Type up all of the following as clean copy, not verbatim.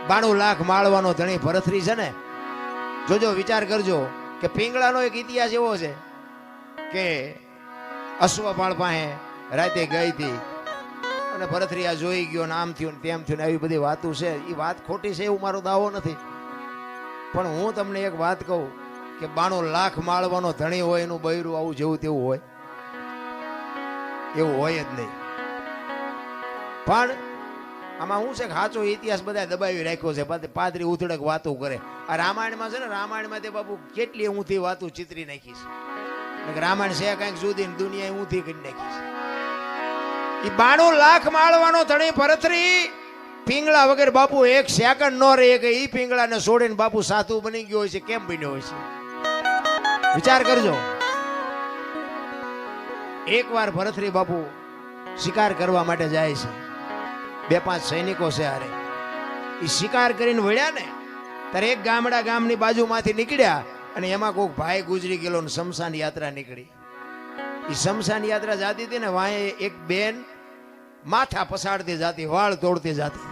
92 લાખ માળવાનો ધણી ભરથરી છે ને, જોજો વિચાર કરજો કે પિંગળાનો એક ઇતિહાસ એવો છે કે અશ્વપાળ પાસે રાતે ગઈ હતી અને ભરથરી આ જોઈ ગયો ને આમ થયું ને તેમ થયું ને આવી બધી વાતો છે. એ વાત ખોટી છે એવું મારો દાવો નથી, પણ હું તમને એક વાત કહું કે 92 લાખ માળવાનો ધણી હોય એનું બૈરું આવું જેવું તેવું હોય એવું હોય જ નહીં. પણ આમાં શું છે કે સાચો ઇતિહાસ બધા દબાવી રાખ્યો છે, પાદરી ઉથડક વાતો કરે. આ રામાયણમાં છે ને, રામાયણમાં તે બાપુ કેટલી ઊંધી વાતો ચિતરી નાખી છે. રામાયણ છે કઈક જુદી, દુનિયા ઊંધી કરી નાખી છે. એ 92 લાખ માળવાનો ધણી ભરથરી પિંગળા વગર બાપુ એક સેકન્ડ નો રહે કે ઈ પિંગળાને છોડીને બાપુ સાધુ બની ગયો હોય છે. કેમ બન્યો હોય છે વિચાર કરજો. એકવાર ભરથરી બાપુ શિકાર કરવા માટે જાય છે, 2-5 સૈનિકો છે હારે. એ શિકાર કરીને વળ્યા ને ત્યારે એક ગામની બાજુમાંથી નીકળ્યા અને એમાં કોઈક ભાઈ ગુજરી ગયેલો ને શમશાન યાત્રા નીકળી. એ શમશાન યાત્રા જાતી હતી ને, વાંહે એક બેન માથા પસાડતી જાતી, વાળ તોડતી જાતી.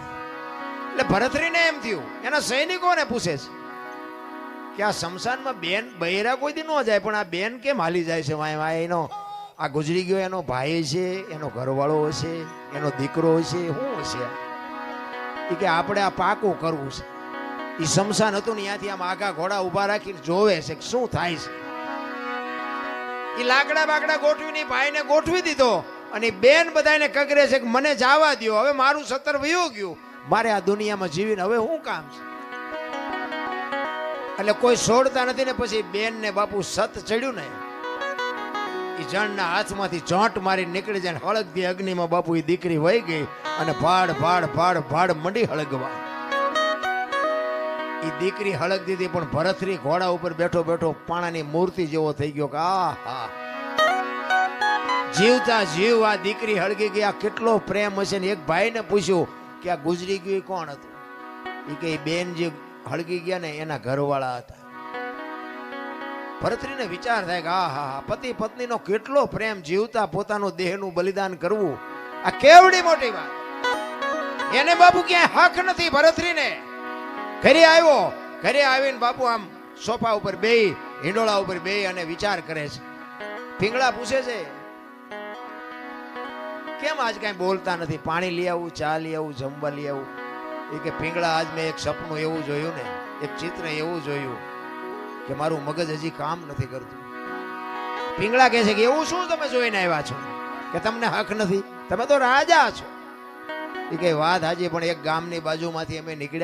એટલે ભરથરીને એમ થયું, એના સૈનિકોને પૂછે છે કે આ શમશાનમાં બેન બૈરા કોઈ દી ન જાય, પણ આ બેન કેમ હાલી જાય છે? વાંહે એનો આ ગુજરી ગયો એનો ભાઈ છે, એનો ઘરવાળો હશે, એનો દીકરો હશે, શું હશે? એ કે આપણે આ પાકું કરવું છે. એ શમશાન હતું ને ત્યાંથી આમ આગા ઘોડા ઉભા રાખીને જોવે છે કે શું થાય છે. એ લાકડા બાકડા ગોઠવીને ભાઈને ગોઠવી દીધો અને બેન બધાને કગરે છે કે મને જવા દો, હવે મારું 17 વયું ગયું, મારે આ દુનિયામાં જીવીને હવે શું કામ છે? એટલે કોઈ છોડતા નથી ને પછી બેન ને બાપુ સત ચડ્યું ને, એ જણના હાથમાંથી જોંટ મારી નીકળી જાય, હળગતી અગ્નિમાં બાપુ એ દીકરી વહી ગઈ અને ભાડ ભાડ ભાડ ભાડ મંડી હળગવા. એ દીકરી હળગતી હતી પણ ભરથરી ઘોડા ઉપર બેઠો બેઠો પાણાની મૂર્તિ જેવો થઈ ગયો કે આહા, જીવતા જીવ આ દીકરી હળગી ગઈ. આ કેટલો પ્રેમ હશે. ને એક ભાઈને પૂછ્યું કે આ ગુજરી ગયું કોણ હતું? એ કે બેન જે હળગી ગયા ને એના ઘરવાળા હતા. ભરથરીને વિચાર થાય કે આહા, પતિ પત્નીનો કેટલો પ્રેમ, જીવતા પોતાનું દેહનું બલિદાન કરવું, આ કેવડી મોટી વાત. એને બાપુ ક્યાંય હક નથી. ભરથરીને ઘરે આવ્યો, ઘરે આવીને બાપુ આમ સોફા ઉપર બેહી, હિંડોળા ઉપર બેહી અને વિચાર કરે છે. પિંગળા પૂછે છે કેમ આજ કઈ બોલતા નથી? પાણી લઈ આવું, ચા લઈ આવું, જમવા લઈ આવું? એ કે પિંગળા આજ મેં એક સપનું એવું જોયું ને, એક ચિત્ર એવું જોયું કે મારું મગજ હજી કામ નથી કરતું. પિંગળા કહે છે કે એવું શું તમે જોઈને આવ્યા છો કે તમને હક નથી? તમે તો રાજા છો. એ કે વાત હાજી, પણ એક ગામની બાજુમાંથી અમે નીકળ્યા